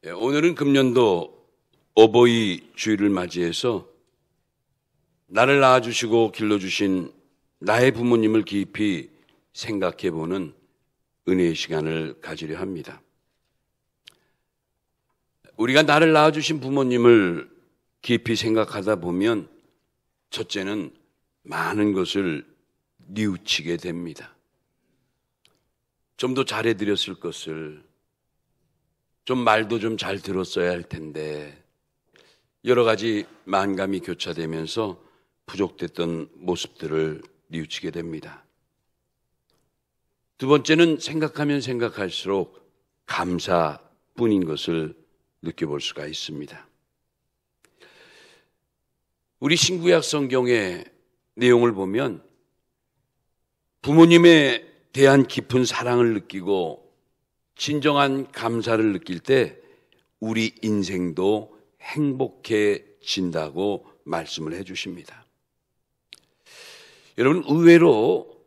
오늘은 금년도 어버이 주일을 맞이해서 나를 낳아주시고 길러주신 나의 부모님을 깊이 생각해보는 은혜의 시간을 가지려 합니다. 우리가 나를 낳아주신 부모님을 깊이 생각하다 보면 첫째는 많은 것을 뉘우치게 됩니다. 좀 더 잘해드렸을 것을, 좀 말도 좀 잘 들었어야 할 텐데, 여러 가지 만감이 교차되면서 부족됐던 모습들을 뉘우치게 됩니다. 두 번째는 생각하면 생각할수록 감사뿐인 것을 느껴볼 수가 있습니다. 우리 신구약 성경의 내용을 보면 부모님에 대한 깊은 사랑을 느끼고 진정한 감사를 느낄 때 우리 인생도 행복해진다고 말씀을 해주십니다. 여러분, 의외로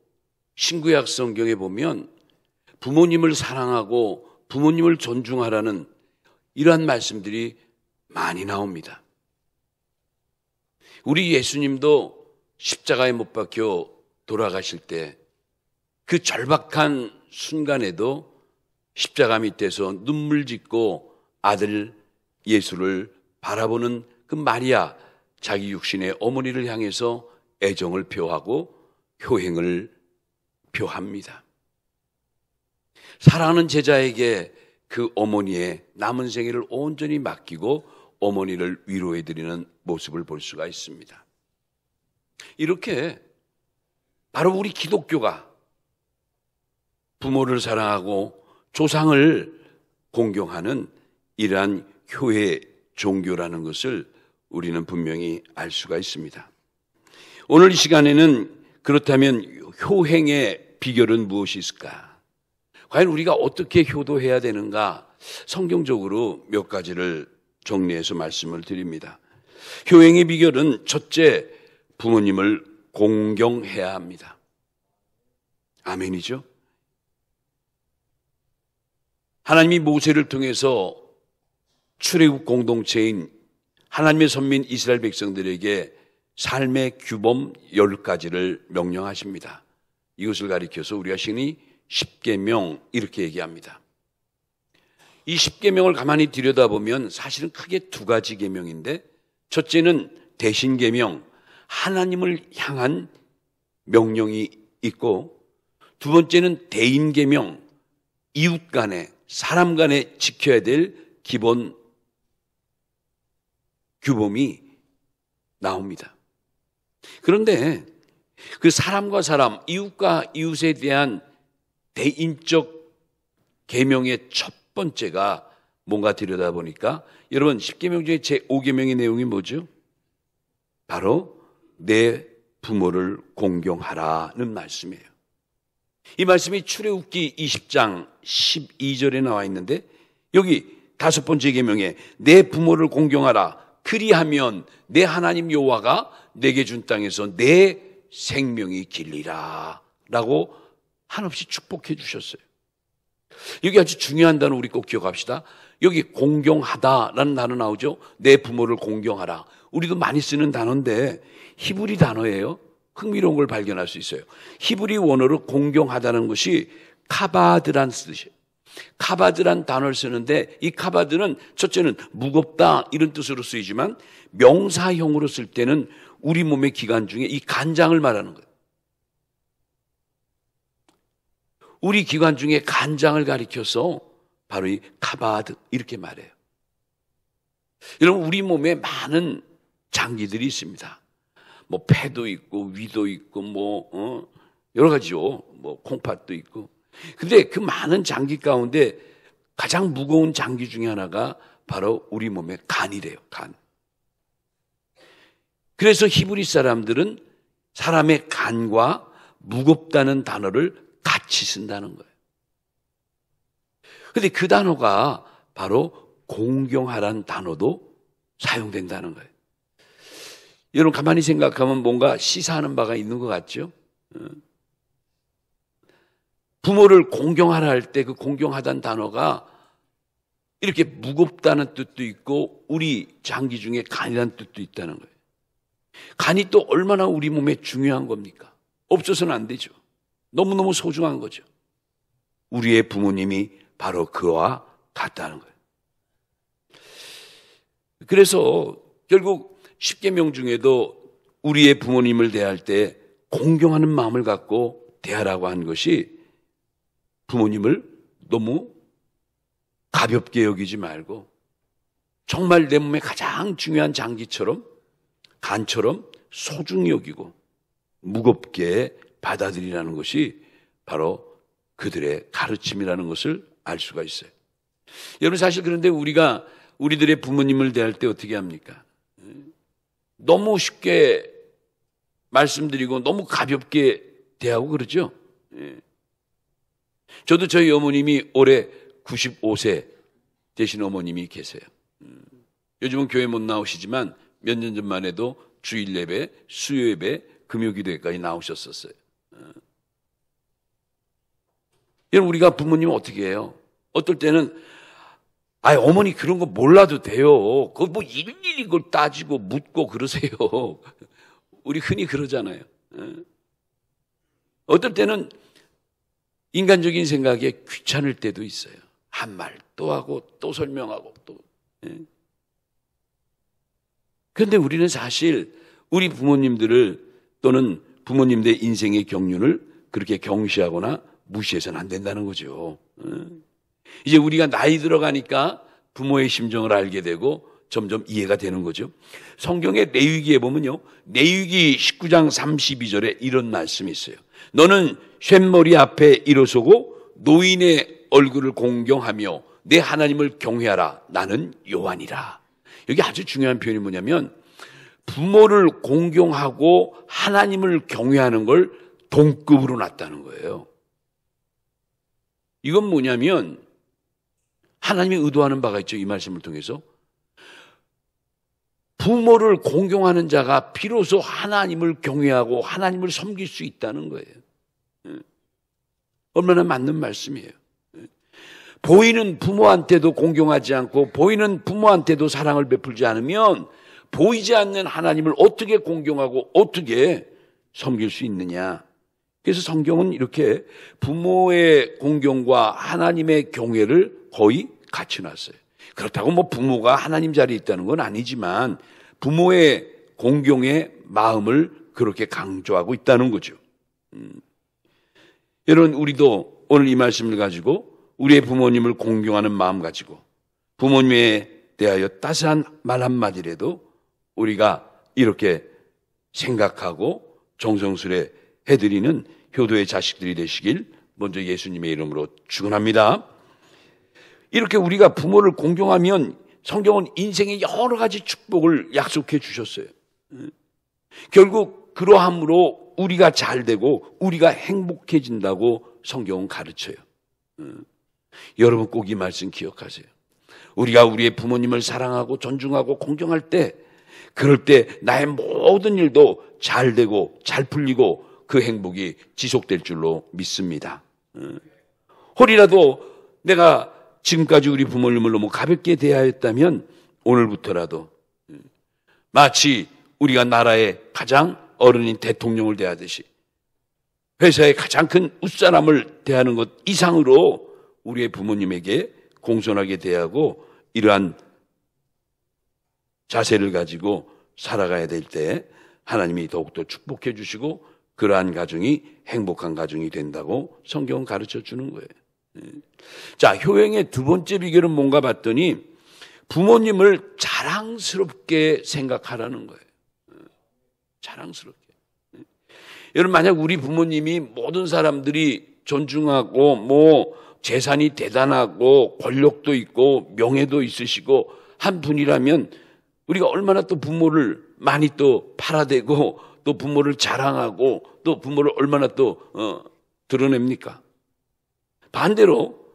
신구약 성경에 보면 부모님을 사랑하고 부모님을 존중하라는 이러한 말씀들이 많이 나옵니다. 우리 예수님도 십자가에 못 박혀 돌아가실 때 그 절박한 순간에도 십자가 밑에서 눈물 짓고 아들 예수를 바라보는 그 마리아, 자기 육신의 어머니를 향해서 애정을 표하고 효행을 표합니다. 사랑하는 제자에게 그 어머니의 남은 생애를 온전히 맡기고 어머니를 위로해드리는 모습을 볼 수가 있습니다. 이렇게 바로 우리 기독교가 부모를 사랑하고 조상을 공경하는 이러한 교회 종교라는 것을 우리는 분명히 알 수가 있습니다. 오늘 이 시간에는 그렇다면 효행의 비결은 무엇이 있을까? 과연 우리가 어떻게 효도해야 되는가? 성경적으로 몇 가지를 정리해서 말씀을 드립니다. 효행의 비결은 첫째, 부모님을 공경해야 합니다. 아멘이죠? 하나님이 모세를 통해서 출애굽 공동체인 하나님의 선민 이스라엘 백성들에게 삶의 규범 10가지를 명령하십니다. 이것을 가리켜서 우리가 신이 십계명 이렇게 얘기합니다. 이 십계명을 가만히 들여다보면 사실은 크게 두 가지 계명인데, 첫째는 대신계명, 하나님을 향한 명령이 있고, 두 번째는 대인계명, 이웃 간에 사람 간에 지켜야 될 기본 규범이 나옵니다. 그런데 그 사람과 사람, 이웃과 이웃에 대한 대인적 계명의 첫 번째가 뭔가 들여다보니까, 여러분, 십계명 중에 제5계명의 내용이 뭐죠? 바로 내 부모를 공경하라는 말씀이에요. 이 말씀이 출애굽기 20장 12절에 나와 있는데, 여기 다섯 번째 계명에 내 부모를 공경하라, 그리하면 내 하나님 여호와가 내게 준 땅에서 내 생명이 길리라 라고 한없이 축복해 주셨어요. 여기 아주 중요한 단어 우리 꼭 기억합시다. 여기 공경하다라는 단어 나오죠. 내 부모를 공경하라. 우리도 많이 쓰는 단어인데 히브리 단어예요. 흥미로운 걸 발견할 수 있어요. 히브리 원어로 공경하다는 것이 카바드란 뜻이에요. 카바드란 단어를 쓰는데, 이 카바드는 첫째는 무겁다 이런 뜻으로 쓰이지만 명사형으로 쓸 때는 우리 몸의 기관 중에 이 간장을 말하는 거예요. 우리 기관 중에 간장을 가리켜서 바로 이 카바드 이렇게 말해요. 여러분, 우리 몸에 많은 장기들이 있습니다. 뭐 폐도 있고 위도 있고 여러 가지죠. 뭐 콩팥도 있고. 근데 그 많은 장기 가운데 가장 무거운 장기 중에 하나가 바로 우리 몸의 간이래요. 간. 그래서 히브리 사람들은 사람의 간과 무겁다는 단어를 같이 쓴다는 거예요. 근데 그 단어가 바로 공경하라는 단어도 사용된다는 거예요. 여러분, 가만히 생각하면 뭔가 시사하는 바가 있는 것 같죠? 부모를 공경하라 할 때 그 공경하다는 단어가 이렇게 무겁다는 뜻도 있고 우리 장기 중에 간이라는 뜻도 있다는 거예요. 간이 또 얼마나 우리 몸에 중요한 겁니까? 없어서는 안 되죠. 너무너무 소중한 거죠. 우리의 부모님이 바로 그와 같다는 거예요. 그래서 결국 십계명 중에도 우리의 부모님을 대할 때 공경하는 마음을 갖고 대하라고 한 것이 부모님을 너무 가볍게 여기지 말고 정말 내 몸에 가장 중요한 장기처럼 간처럼 소중히 여기고 무겁게 받아들이라는 것이 바로 그들의 가르침이라는 것을 알 수가 있어요. 여러분 사실 그런데 우리가 우리들의 부모님을 대할 때 어떻게 합니까? 너무 쉽게 말씀드리고 너무 가볍게 대하고 그러죠. 저도 저희 어머님이 올해 95세 되신 어머님이 계세요. 요즘은 교회 못 나오시지만 몇 년 전만 해도 주일 예배, 수요 예배, 금요 기도회까지 나오셨었어요. 여러분 우리가 부모님은 어떻게 해요? 어떨 때는 어머니 그런 거 몰라도 돼요. 그거 뭐 일일이 그걸 따지고 묻고 그러세요. 우리 흔히 그러잖아요. 어떨 때는 인간적인 생각에 귀찮을 때도 있어요. 한 말 또 하고 또 설명하고 또. 그런데 우리는 사실 우리 부모님들을 또는 부모님들의 인생의 경륜을 그렇게 경시하거나 무시해서는 안 된다는 거죠. 이제 우리가 나이 들어가니까 부모의 심정을 알게 되고 점점 이해가 되는 거죠. 성경의 레위기에 보면요. 레위기 19장 32절에 이런 말씀이 있어요. 너는 쇳머리 앞에 일어서고 노인의 얼굴을 공경하며 내 하나님을 경외하라. 나는 여호와니라. 여기 아주 중요한 표현이 뭐냐면 부모를 공경하고 하나님을 경외하는 걸 동급으로 놨다는 거예요. 이건 뭐냐면 하나님이 의도하는 바가 있죠. 이 말씀을 통해서 부모를 공경하는 자가 비로소 하나님을 경외하고 하나님을 섬길 수 있다는 거예요. 얼마나 맞는 말씀이에요. 보이는 부모한테도 공경하지 않고 보이는 부모한테도 사랑을 베풀지 않으면 보이지 않는 하나님을 어떻게 공경하고 어떻게 섬길 수 있느냐. 그래서 성경은 이렇게 부모의 공경과 하나님의 경외를 거의 같이 놨어요. 그렇다고 뭐 부모가 하나님 자리에 있다는 건 아니지만 부모의 공경의 마음을 그렇게 강조하고 있다는 거죠. 여러분 우리도 오늘 이 말씀을 가지고 우리의 부모님을 공경하는 마음 가지고 부모님에 대하여 따스한 말 한마디라도 우리가 이렇게 생각하고 정성스레 해드리는 효도의 자식들이 되시길 먼저 예수님의 이름으로 축원합니다. 이렇게 우리가 부모를 공경하면 성경은 인생의 여러 가지 축복을 약속해 주셨어요. 결국 그러함으로 우리가 잘 되고 우리가 행복해진다고 성경은 가르쳐요. 여러분 꼭 이 말씀 기억하세요. 우리가 우리의 부모님을 사랑하고 존중하고 공경할 때 그럴 때 나의 모든 일도 잘 되고 잘 풀리고 그 행복이 지속될 줄로 믿습니다. 혹이라도 내가 지금까지 우리 부모님을 너무 가볍게 대하였다면 오늘부터라도 마치 우리가 나라의 가장 어른인 대통령을 대하듯이 회사의 가장 큰 윗사람을 대하는 것 이상으로 우리의 부모님에게 공손하게 대하고 이러한 자세를 가지고 살아가야 될 때 하나님이 더욱더 축복해 주시고 그러한 가정이 행복한 가정이 된다고 성경은 가르쳐 주는 거예요. 자, 효행의 두 번째 비결은 뭔가 봤더니 부모님을 자랑스럽게 생각하라는 거예요. 자랑스럽게. 여러분 만약 우리 부모님이 모든 사람들이 존중하고 뭐 재산이 대단하고 권력도 있고 명예도 있으시고 한 분이라면 우리가 얼마나 또 부모를 많이 또 팔아대고 또 부모를 자랑하고 또 부모를 얼마나 또 드러냅니까? 반대로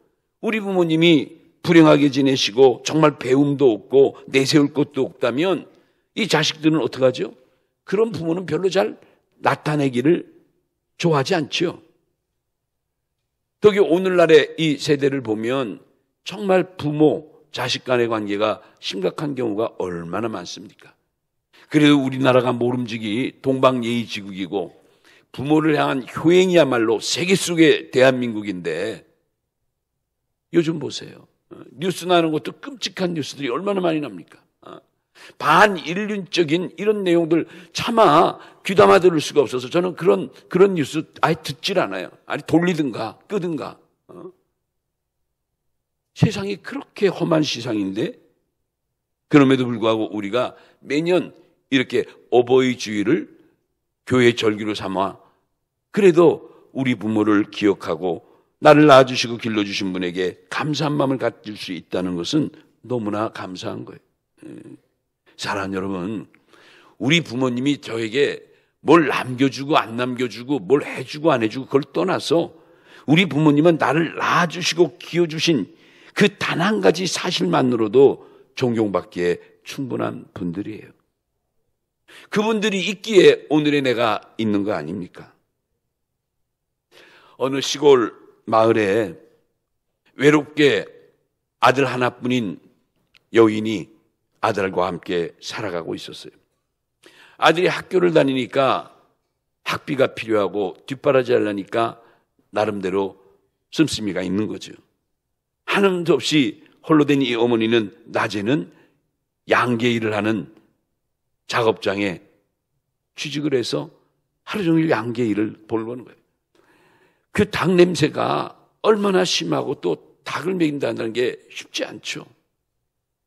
우리 부모님이 불행하게 지내시고 정말 배움도 없고 내세울 것도 없다면 이 자식들은 어떡하죠? 그런 부모는 별로 잘 나타내기를 좋아하지 않죠. 특히 오늘날의 이 세대를 보면 정말 부모 자식 간의 관계가 심각한 경우가 얼마나 많습니까? 그래도 우리나라가 모름지기 동방예의지국이고 부모를 향한 효행이야말로 세계 속의 대한민국인데 요즘 보세요. 뉴스 나는 것도 끔찍한 뉴스들이 얼마나 많이 납니까? 반인륜적인 이런 내용들 차마 귀담아 들을 수가 없어서 저는 그런 뉴스 아예 듣질 않아요. 아니 돌리든가 끄든가. 세상이 그렇게 험한 세상인데 그럼에도 불구하고 우리가 매년 이렇게 어버이 주일을 교회 절기로 삼아 그래도 우리 부모를 기억하고 나를 낳아주시고 길러주신 분에게 감사한 마음을 가질 수 있다는 것은 너무나 감사한 거예요. 사랑하는 여러분, 우리 부모님이 저에게 뭘 남겨주고 안 남겨주고 뭘 해주고 안 해주고 그걸 떠나서 우리 부모님은 나를 낳아주시고 키워주신 그 단 한 가지 사실만으로도 존경받기에 충분한 분들이에요. 그분들이 있기에 오늘의 내가 있는 거 아닙니까? 어느 시골 마을에 외롭게 아들 하나뿐인 여인이 아들과 함께 살아가고 있었어요. 아들이 학교를 다니니까 학비가 필요하고 뒷바라지 하려니까 나름대로 씀씀이가 있는 거죠. 하나도 없이 홀로 된 이 어머니는 낮에는 양계 일을 하는 작업장에 취직을 해서 하루 종일 양계 일을 돌보는 거예요. 그 닭 냄새가 얼마나 심하고 또 닭을 먹인다는 게 쉽지 않죠.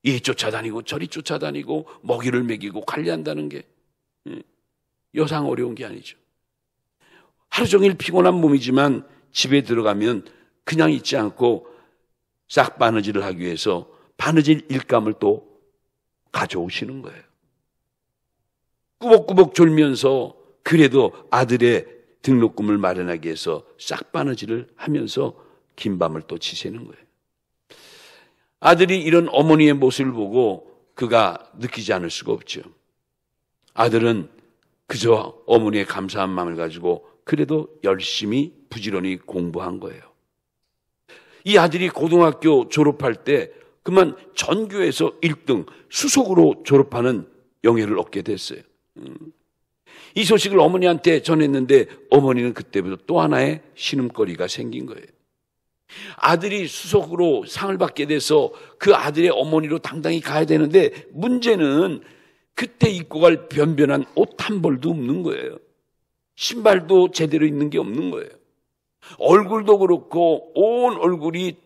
이 쫓아다니고 저리 쫓아다니고 먹이를 먹이고 관리한다는 게 여상 어려운 게 아니죠. 하루 종일 피곤한 몸이지만 집에 들어가면 그냥 있지 않고 싹 바느질을 하기 위해서 바느질 일감을 또 가져오시는 거예요. 꾸벅꾸벅 졸면서 그래도 아들의 등록금을 마련하기 위해서 싹 바느질을 하면서 긴 밤을 또 지새는 거예요. 아들이 이런 어머니의 모습을 보고 그가 느끼지 않을 수가 없죠. 아들은 그저 어머니의 감사한 마음을 가지고 그래도 열심히 부지런히 공부한 거예요. 이 아들이 고등학교 졸업할 때 그만 전교에서 1등 수석으로 졸업하는 영예를 얻게 됐어요. 이 소식을 어머니한테 전했는데 어머니는 그때부터 또 하나의 신음거리가 생긴 거예요. 아들이 수석으로 상을 받게 돼서 그 아들의 어머니로 당당히 가야 되는데 문제는 그때 입고 갈 변변한 옷 한 벌도 없는 거예요. 신발도 제대로 있는 게 없는 거예요. 얼굴도 그렇고 온 얼굴이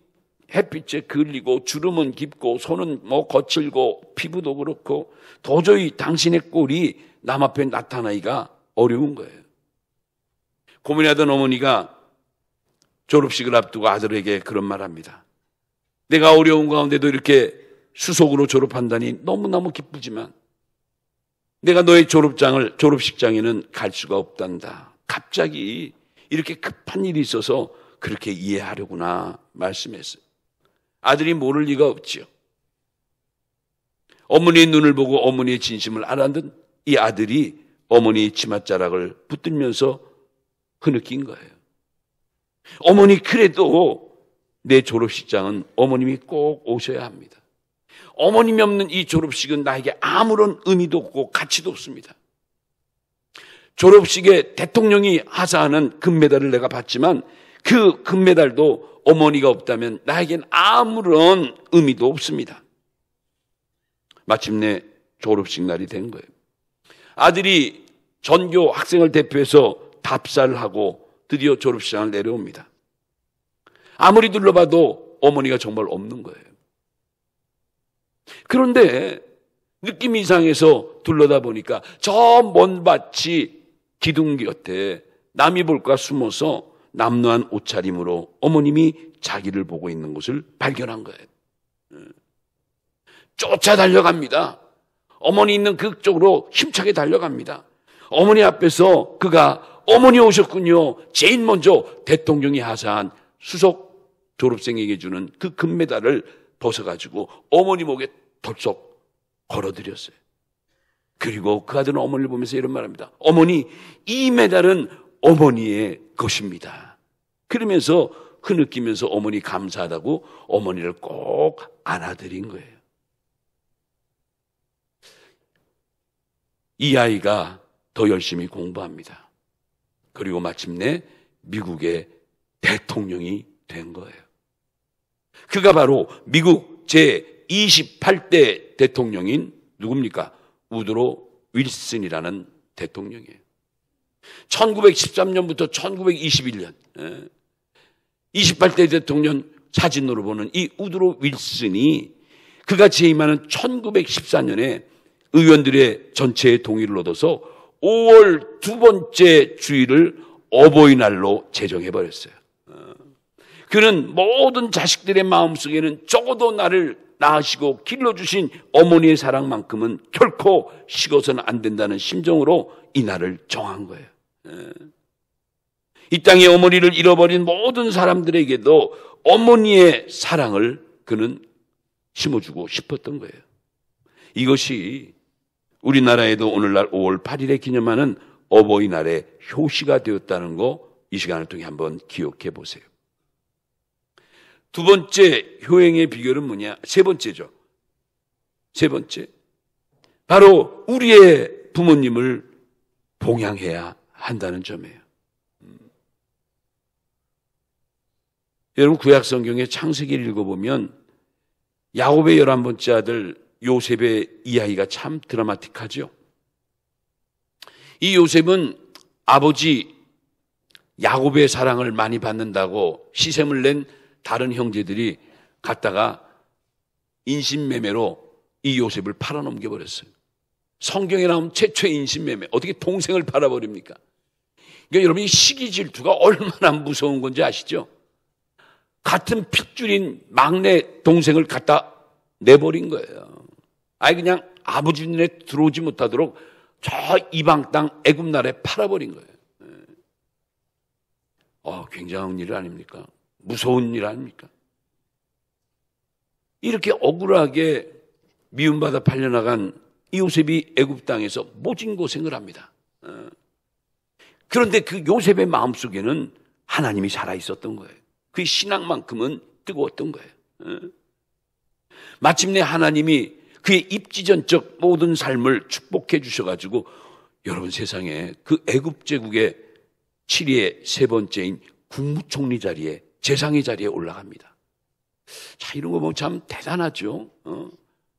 햇빛에 그을리고 주름은 깊고 손은 거칠고 피부도 그렇고 도저히 당신의 꼴이 남 앞에 나타나기가 어려운 거예요. 고민하던 어머니가 졸업식을 앞두고 아들에게 그런 말합니다. 내가 어려운 가운데도 이렇게 수석으로 졸업한다니 너무너무 기쁘지만 내가 너의 졸업식장에는 갈 수가 없단다. 갑자기 이렇게 급한 일이 있어서 그렇게 이해하려구나 말씀했어요. 아들이 모를 리가 없지요. 어머니의 눈을 보고 어머니의 진심을 알아듣는 이 아들이 어머니의 치맛자락을 붙들면서 흐느낀 거예요. 어머니 그래도 내 졸업식장은 어머님이 꼭 오셔야 합니다. 어머님이 없는 이 졸업식은 나에게 아무런 의미도 없고 가치도 없습니다. 졸업식에 대통령이 하사하는 금메달을 내가 받지만 그 금메달도 어머니가 없다면 나에겐 아무런 의미도 없습니다. 마침내 졸업식 날이 된 거예요. 아들이 전교 학생을 대표해서 답사를 하고 드디어 졸업식장을 내려옵니다. 아무리 둘러봐도 어머니가 정말 없는 거예요. 그런데 느낌이 이상해서 둘러다 보니까 저 먼 밭이 기둥 곁에 남이 볼까 숨어서 남루한 옷차림으로 어머님이 자기를 보고 있는 것을 발견한 거예요. 쫓아 달려갑니다. 어머니 있는 그쪽으로 힘차게 달려갑니다. 어머니 앞에서 그가 어머니 오셨군요. 제일 먼저 대통령이 하사한 수석 졸업생에게 주는 그 금메달을 벗어가지고 어머니 목에 덜썩 걸어드렸어요. 그리고 그 아들은 어머니를 보면서 이런 말합니다. 어머니, 이 메달은 어머니의 것입니다. 그러면서 흐느끼면서 어머니 감사하다고 어머니를 꼭 안아드린 거예요. 이 아이가 더 열심히 공부합니다. 그리고 마침내 미국의 대통령이 된 거예요. 그가 바로 미국 제28대 대통령인 누굽니까? 우드로 윌슨이라는 대통령이에요. 1913년부터 1921년 28대 대통령 사진으로 보는 이 우드로 윌슨이 그가 재임하는 1914년에 의원들의 전체의 동의를 얻어서 5월 두 번째 주일을 어버이날로 제정해버렸어요. 그는 모든 자식들의 마음속에는 적어도 나를 낳으시고 길러주신 어머니의 사랑만큼은 결코 식어서는 안 된다는 심정으로 이 날을 정한 거예요. 이 땅에 어머니를 잃어버린 모든 사람들에게도 어머니의 사랑을 그는 심어주고 싶었던 거예요. 이것이 우리나라에도 오늘날 5월 8일에 기념하는 어버이날의 효시가 되었다는 거 이 시간을 통해 한번 기억해 보세요. 두 번째 효행의 비결은 뭐냐? 세 번째죠. 세 번째. 바로 우리의 부모님을 봉양해야 한다는 점이에요. 여러분 구약 성경의 창세기를 읽어보면 야곱의 11번째 아들 요셉의 이야기가 참 드라마틱하죠. 이 요셉은 아버지 야곱의 사랑을 많이 받는다고 시샘을 낸 다른 형제들이 갔다가 인신매매로 이 요셉을 팔아넘겨버렸어요. 성경에 나온 최초의 인신매매. 어떻게 동생을 팔아버립니까? 그러니까 여러분 이 시기 질투가 얼마나 무서운 건지 아시죠? 같은 핏줄인 막내 동생을 갖다 내버린 거예요. 아예 그냥 아버지 눈에 들어오지 못하도록 저 이방 땅 애굽 나라에 팔아버린 거예요. 굉장한 일 아닙니까? 무서운 일 아닙니까? 이렇게 억울하게 미움받아 팔려나간 이 요셉이 애굽 땅에서 모진 고생을 합니다. 그런데 그 요셉의 마음속에는 하나님이 살아있었던 거예요. 그 신앙만큼은 뜨거웠던 거예요. 마침내 하나님이 그의 입지전적 모든 삶을 축복해 주셔가지고 여러분 세상에 그 애굽 제국의 7위의 세 번째인 국무총리 자리에 재상의 자리에 올라갑니다. 자, 이런 거 보면 참 대단하죠.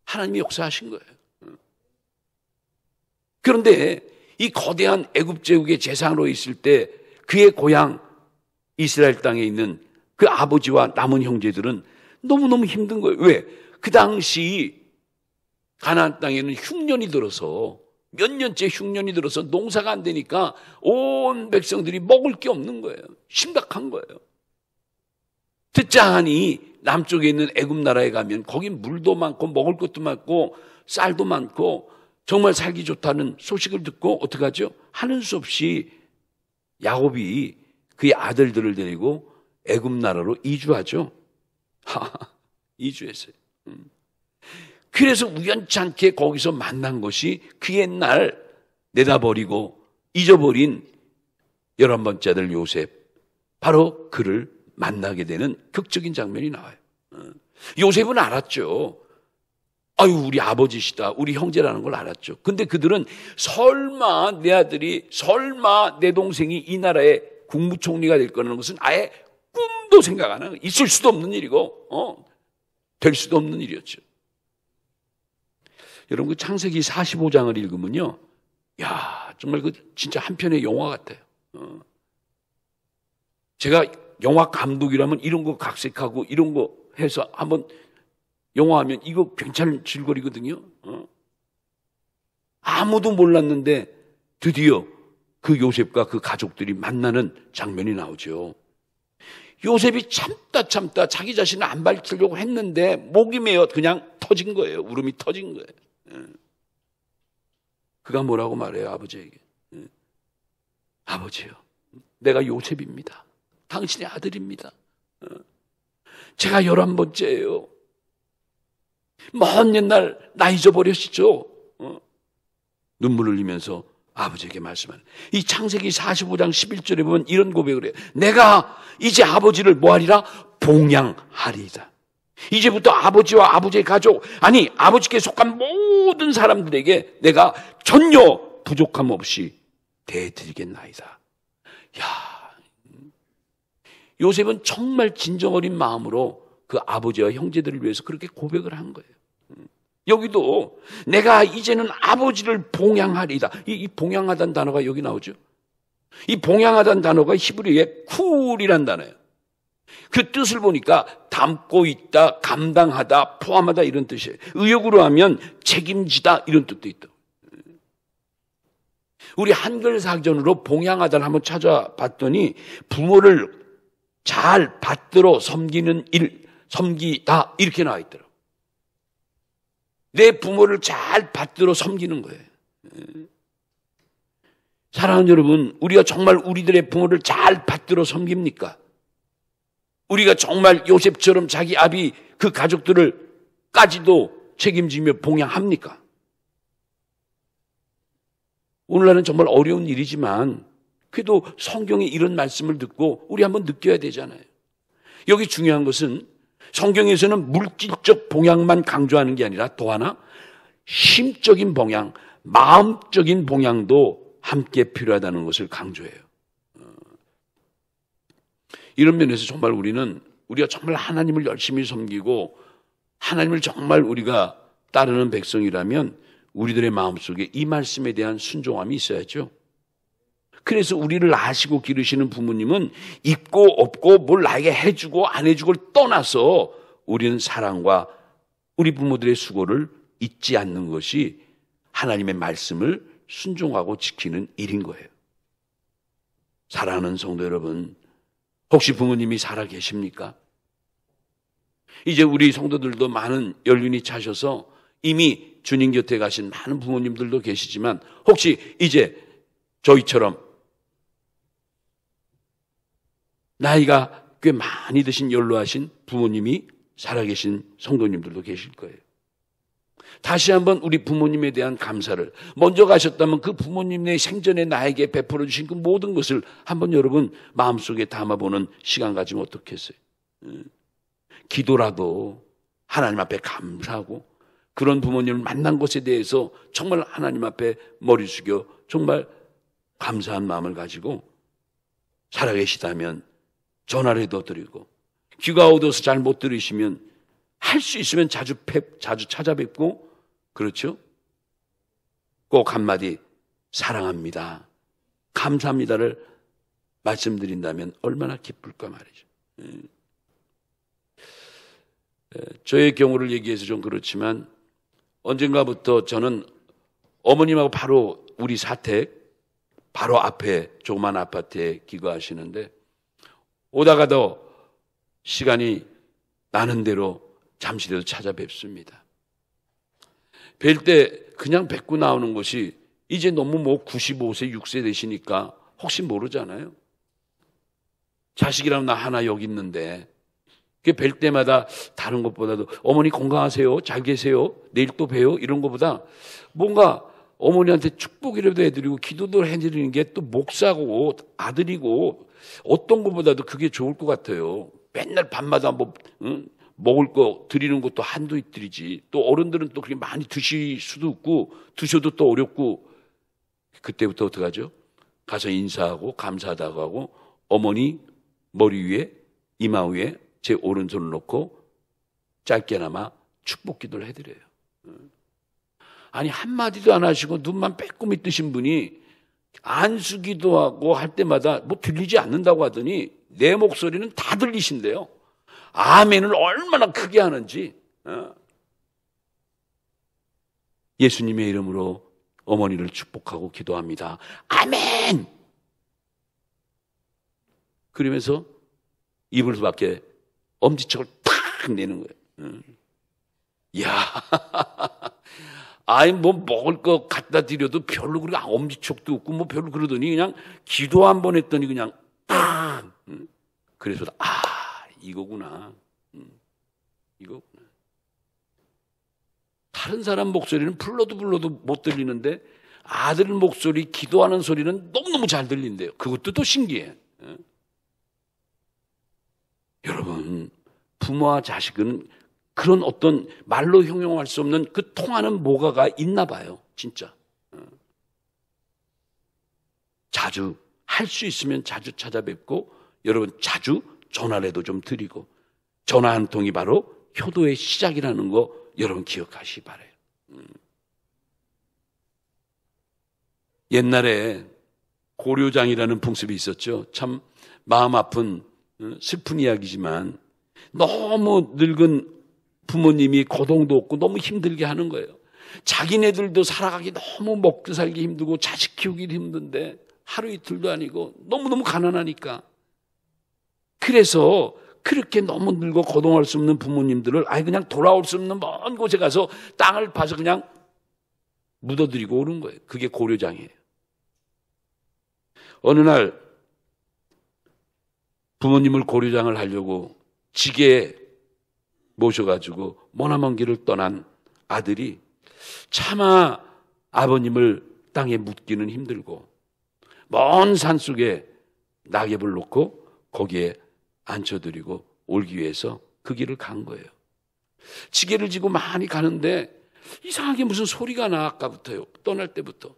하나님이 역사하신 거예요. 그런데 이 거대한 애굽 제국의 재상으로 있을 때 그의 고향 이스라엘 땅에 있는 그 아버지와 남은 형제들은 너무너무 힘든 거예요. 왜? 그 당시 가나안 땅에는 흉년이 들어서 몇 년째 흉년이 들어서 농사가 안 되니까 온 백성들이 먹을 게 없는 거예요. 심각한 거예요. 듣자 하니 남쪽에 있는 애굽 나라에 가면 거기 물도 많고 먹을 것도 많고 쌀도 많고 정말 살기 좋다는 소식을 듣고 어떡하죠? 하는 수 없이 야곱이 그의 아들들을 데리고 애굽 나라로 이주하죠. 이주했어요. 그래서 우연치 않게 거기서 만난 것이 그 옛날 내다버리고 잊어버린 11번째 아들 요셉, 바로 그를 만나게 되는 극적인 장면이 나와요. 요셉은 알았죠. 아유, 우리 아버지시다, 우리 형제라는 걸 알았죠. 근데 그들은 설마 내 아들이, 설마 내 동생이 이 나라의 국무총리가 될 거라는 것은 아예 꿈도 생각 안 하고 있을 수도 없는 일이고 될 수도 없는 일이었죠. 여러분 그 창세기 45장을 읽으면요, 야 정말 그 진짜 한 편의 영화 같아요. 제가 영화 감독이라면 이런 거 각색하고 이런 거 해서 한번 영화하면 이거 괜찮은 질거리거든요. 아무도 몰랐는데 드디어 그 요셉과 그 가족들이 만나는 장면이 나오죠. 요셉이 참다 자기 자신을 안 밝히려고 했는데 목이 메어 그냥 터진 거예요. 울음이 터진 거예요. 그가 뭐라고 말해요, 아버지에게? 아버지요, 내가 요셉입니다. 당신의 아들입니다. 제가 11번째예요. 먼 옛날 나 잊어버리시죠? 눈물을 흘리면서 아버지에게 말씀하는. 이 창세기 45장 11절에 보면 이런 고백을 해요. 내가 이제 아버지를 뭐하리라? 봉양하리이다. 이제부터 아버지와 아버지의 가족, 아니 아버지께 속한 모든 사람들에게 내가 전혀 부족함 없이 대해드리겠나이다. 야, 요셉은 정말 진정 어린 마음으로 그 아버지와 형제들을 위해서 그렇게 고백을 한 거예요. 여기도 내가 이제는 아버지를 봉양하리이다. 이 봉양하다는 단어가 여기 나오죠. 이 봉양하다는 단어가 히브리어의 쿨이란 단어예요. 그 뜻을 보니까 담고 있다, 감당하다, 포함하다 이런 뜻이에요. 의역으로 하면 책임지다 이런 뜻도 있다. 우리 한글 사전으로 봉양하다를 한번 찾아봤더니 부모를 잘 받들어 섬기는 일, 섬기다 이렇게 나와 있더라고요. 내 부모를 잘 받들어 섬기는 거예요. 사랑하는 여러분, 우리가 정말 우리들의 부모를 잘 받들어 섬깁니까? 우리가 정말 요셉처럼 자기 아비 그 가족들을까지도 책임지며 봉양합니까? 오늘날은 정말 어려운 일이지만 그래도 성경에 이런 말씀을 듣고 우리 한번 느껴야 되잖아요. 여기 중요한 것은 성경에서는 물질적 봉양만 강조하는 게 아니라 또 하나 심적인 봉양, 마음적인 봉양도 함께 필요하다는 것을 강조해요. 이런 면에서 정말 우리가 정말 하나님을 열심히 섬기고 하나님을 정말 우리가 따르는 백성이라면 우리들의 마음속에 이 말씀에 대한 순종함이 있어야죠. 그래서 우리를 아시고 기르시는 부모님은 있고 없고 뭘 나에게 해주고 안 해주고를 떠나서 우리는 사랑과 우리 부모들의 수고를 잊지 않는 것이 하나님의 말씀을 순종하고 지키는 일인 거예요. 사랑하는 성도 여러분, 혹시 부모님이 살아 계십니까? 이제 우리 성도들도 많은 연륜이 차셔서 이미 주님 곁에 가신 많은 부모님들도 계시지만 혹시 이제 저희처럼 나이가 꽤 많이 드신 연로하신 부모님이 살아계신 성도님들도 계실 거예요. 다시 한번 우리 부모님에 대한 감사를, 먼저 가셨다면 그 부모님의 생전에 나에게 베풀어 주신 그 모든 것을 한번 여러분 마음속에 담아보는 시간 가지면 어떻겠어요? 기도라도 하나님 앞에 감사하고 그런 부모님을 만난 것에 대해서 정말 하나님 앞에 머리 숙여 정말 감사한 마음을 가지고 살아계시다면 전화라도 드리고, 귀가 어두워서 잘 못 들으시면 할 수 있으면 자주 찾아뵙고, 그렇죠? 꼭 한마디 사랑합니다, 감사합니다를 말씀드린다면 얼마나 기쁠까 말이죠. 저의 경우를 얘기해서 좀 그렇지만 언젠가부터 저는 어머님하고 바로 우리 사택 바로 앞에 조그만 아파트에 기거하시는데 오다가도 시간이 나는 대로 잠시라도 찾아뵙습니다. 뵐 때 그냥 뵙고 나오는 것이 이제 너무 95세, 6세 되시니까 혹시 모르잖아요. 자식이랑 나 하나 여기 있는데 뵐 때마다 다른 것보다도 어머니 건강하세요? 잘 계세요? 내일 또 봬요? 이런 것보다 뭔가 어머니한테 축복이라도 해드리고 기도도 해드리는 게 또 목사고 아들이고 어떤 것보다도 그게 좋을 것 같아요. 맨날 밤마다 먹을 거 드리는 것도 한두 드리지. 또 어른들은 또 그렇게 많이 드실 수도 없고 드셔도 또 어렵고 그때부터 어떡하죠? 가서 인사하고 감사하다고 하고 어머니 머리 위에 이마 위에 제 오른손을 놓고 짧게나마 축복 기도를 해드려요. 아니 한마디도 안 하시고 눈만 빼꼼히 뜨신 분이 안수기도 하고 할 때마다 뭐 들리지 않는다고 하더니 내 목소리는 다 들리신대요. 아멘을 얼마나 크게 하는지. 예수님의 이름으로 어머니를 축복하고 기도합니다. 아멘! 그러면서 입을 밖에 엄지척을 탁 내는 거예요. 이야, 아이 뭐 먹을 거 갖다 드려도 별로 그렇게 엄지척도 없고 뭐 별로 그러더니 그냥 기도 한 번 했더니 그냥 팍. 그래서 이거구나. 이거구나. 다른 사람 목소리는 불러도 못 들리는데 아들 목소리, 기도하는 소리는 너무너무 잘 들린대요. 그것도 또 신기해. 여러분, 부모와 자식은 그런 어떤 말로 형용할 수 없는 그 통하는 뭐가가 있나 봐요. 진짜. 자주 할 수 있으면 자주 찾아뵙고, 여러분 자주 전화라도 좀 드리고, 전화 한 통이 바로 효도의 시작이라는 거 여러분 기억하시기 바라요. 옛날에 고려장이라는 풍습이 있었죠. 참 마음 아픈 슬픈 이야기지만 너무 늙은 부모님이 고동도 없고 너무 힘들게 하는 거예요. 자기네들도 살아가기 너무 먹고 살기 힘들고 자식 키우기 힘든데 하루 이틀도 아니고 너무너무 가난하니까. 그래서 그렇게 너무 늙어 거동할 수 없는 부모님들을 아예 그냥 돌아올 수 없는 먼 곳에 가서 땅을 파서 그냥 묻어드리고 오는 거예요. 그게 고려장이에요. 어느 날 부모님을 고려장을 하려고 지게에 모셔가지고 머나먼 길을 떠난 아들이 차마 아버님을 땅에 묻기는 힘들고 먼 산속에 낙엽을 놓고 거기에 앉혀드리고 올기 위해서 그 길을 간 거예요. 지게를 지고 많이 가는데 이상하게 무슨 소리가 나. 아까부터요. 떠날 때부터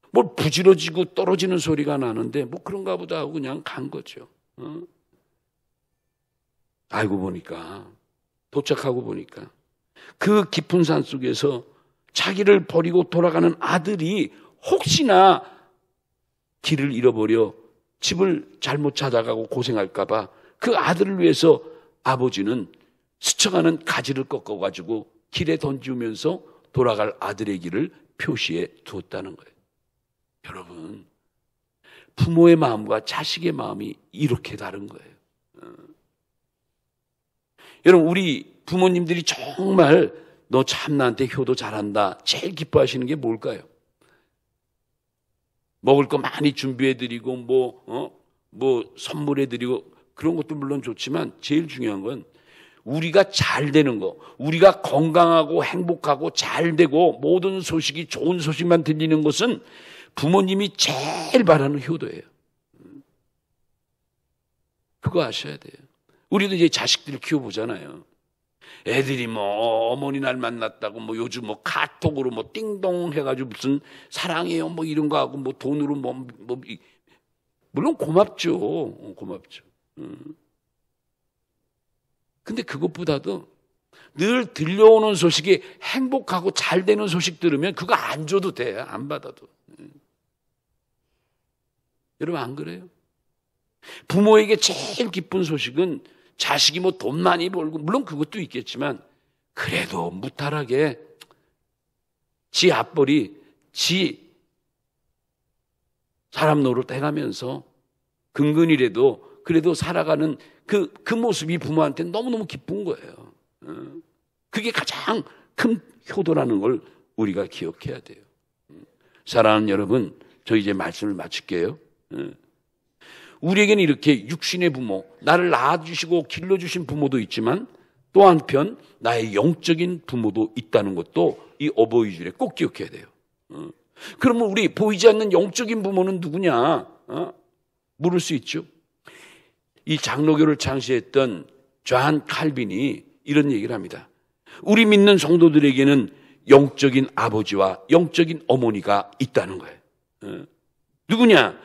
뭘 부지러지고 떨어지는 소리가 나는데 뭐 그런가 보다 하고 그냥 간 거죠. 알고 보니까, 도착하고 보니까 그 깊은 산 속에서 자기를 버리고 돌아가는 아들이 혹시나 길을 잃어버려 집을 잘못 찾아가고 고생할까 봐 그 아들을 위해서 아버지는 스쳐가는 가지를 꺾어가지고 길에 던지면서 돌아갈 아들의 길을 표시해 두었다는 거예요. 여러분, 부모의 마음과 자식의 마음이 이렇게 다른 거예요. 여러분, 우리 부모님들이 정말 너 참 나한테 효도 잘한다 제일 기뻐하시는 게 뭘까요? 먹을 거 많이 준비해드리고 뭐 선물해드리고 그런 것도 물론 좋지만 제일 중요한 건 우리가 잘 되는 거, 우리가 건강하고 행복하고 잘 되고 모든 소식이 좋은 소식만 들리는 것은 부모님이 제일 바라는 효도예요. 그거 아셔야 돼요. 우리도 이제 자식들 키워보잖아요. 애들이 뭐 어머니 날 만났다고 뭐 요즘 뭐 카톡으로 뭐 띵동 해가지고 무슨 사랑해요 뭐 이런 거 하고 뭐 돈으로 물론 고맙죠. 고맙죠. 근데 그것보다도 늘 들려오는 소식이 행복하고 잘 되는 소식 들으면 그거 안 줘도 돼. 안 받아도. 여러분 안 그래요? 부모에게 제일 기쁜 소식은 자식이 뭐 돈 많이 벌고 물론 그것도 있겠지만 그래도 무탈하게 지 앞벌이 지 사람 노릇 해가면서 근근이라도 그래도 살아가는 그 모습이 부모한테 너무너무 기쁜 거예요. 그게 가장 큰 효도라는 걸 우리가 기억해야 돼요. 사랑하는 여러분, 저 이제 말씀을 마칠게요. 우리에게는 이렇게 육신의 부모, 나를 낳아주시고 길러주신 부모도 있지만 또 한편 나의 영적인 부모도 있다는 것도 이 어버이주일에 꼭 기억해야 돼요. 그러면 우리 보이지 않는 영적인 부모는 누구냐? 물을 수 있죠. 이 장로교를 창시했던 존 칼빈이 이런 얘기를 합니다. 우리 믿는 성도들에게는 영적인 아버지와 영적인 어머니가 있다는 거예요. 누구냐?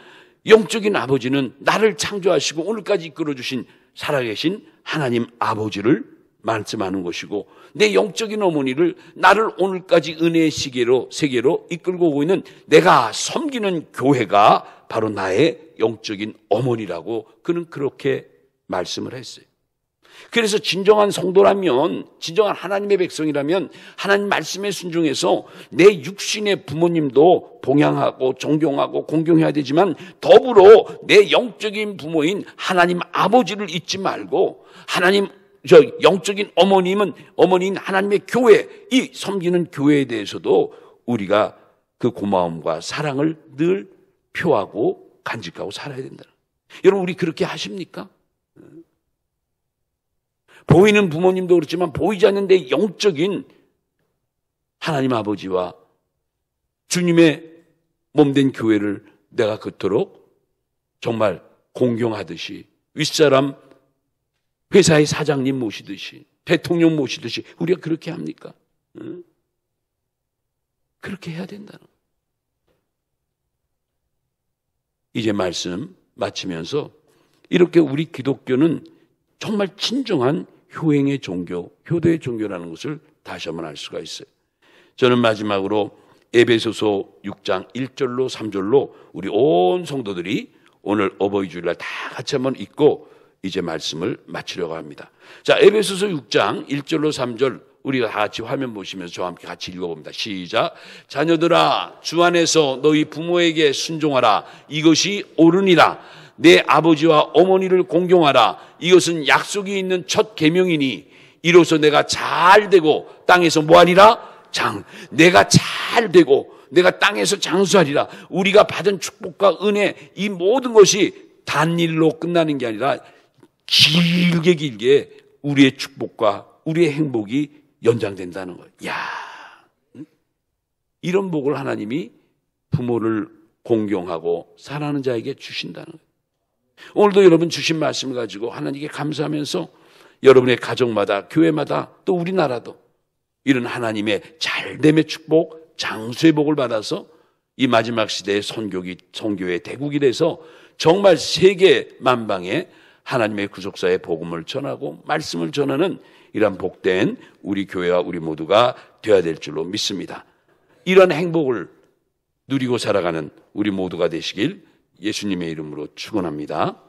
영적인 아버지는 나를 창조하시고 오늘까지 이끌어주신 살아계신 하나님 아버지를 말씀하는 것이고, 내 영적인 어머니를 나를 오늘까지 은혜의 세계로 이끌고 오고 있는 내가 섬기는 교회가 바로 나의 영적인 어머니라고 그는 그렇게 말씀을 했어요. 그래서 진정한 성도라면, 진정한 하나님의 백성이라면 하나님 말씀에 순종해서 내 육신의 부모님도 봉양하고 존경하고 공경해야 되지만 더불어 내 영적인 부모인 하나님 아버지를 잊지 말고 영적인 어머니인 하나님의 교회, 이 섬기는 교회에 대해서도 우리가 그 고마움과 사랑을 늘 표하고 간직하고 살아야 된다. 여러분, 우리 그렇게 하십니까? 보이는 부모님도 그렇지만 보이지 않는 내 영적인 하나님 아버지와 주님의 몸된 교회를 내가 그토록 정말 공경하듯이 윗사람 회사의 사장님 모시듯이 대통령 모시듯이 우리가 그렇게 합니까? 응? 그렇게 해야 된다는 거예요. 이제 말씀 마치면서 이렇게 우리 기독교는 정말 진정한 효행의 종교, 효도의 종교라는 것을 다시 한번 알 수가 있어요. 저는 마지막으로 에베소서 6장 1절로 3절로 우리 온 성도들이 오늘 어버이 주일날 다 같이 한번 읽고 이제 말씀을 마치려고 합니다. 자, 에베소서 6장 1절로 3절 우리가 다 같이 화면 보시면서 저와 함께 같이 읽어봅니다. 시작. 자녀들아, 주 안에서 너희 부모에게 순종하라. 이것이 옳으니라. 내 아버지와 어머니를 공경하라. 이것은 약속이 있는 첫 계명이니 이로써 내가 잘 되고 땅에서 뭐하리라? 내가 잘 되고 내가 땅에서 장수하리라. 우리가 받은 축복과 은혜, 이 모든 것이 단일로 끝나는 게 아니라 길게 우리의 축복과 우리의 행복이 연장된다는 거예요. 야, 이런 복을 하나님이 부모를 공경하고 사랑하는 자에게 주신다는 거예요. 오늘도 여러분 주신 말씀을 가지고 하나님께 감사하면서 여러분의 가정마다, 교회마다, 또 우리나라도 이런 하나님의 잘됨의 축복, 장수의 복을 받아서 이 마지막 시대의 선교의 대국이 돼서 정말 세계 만방에 하나님의 구속사의 복음을 전하고 말씀을 전하는 이런 복된 우리 교회와 우리 모두가 되어야 될 줄로 믿습니다. 이런 행복을 누리고 살아가는 우리 모두가 되시길 예수님의 이름으로 축원합니다.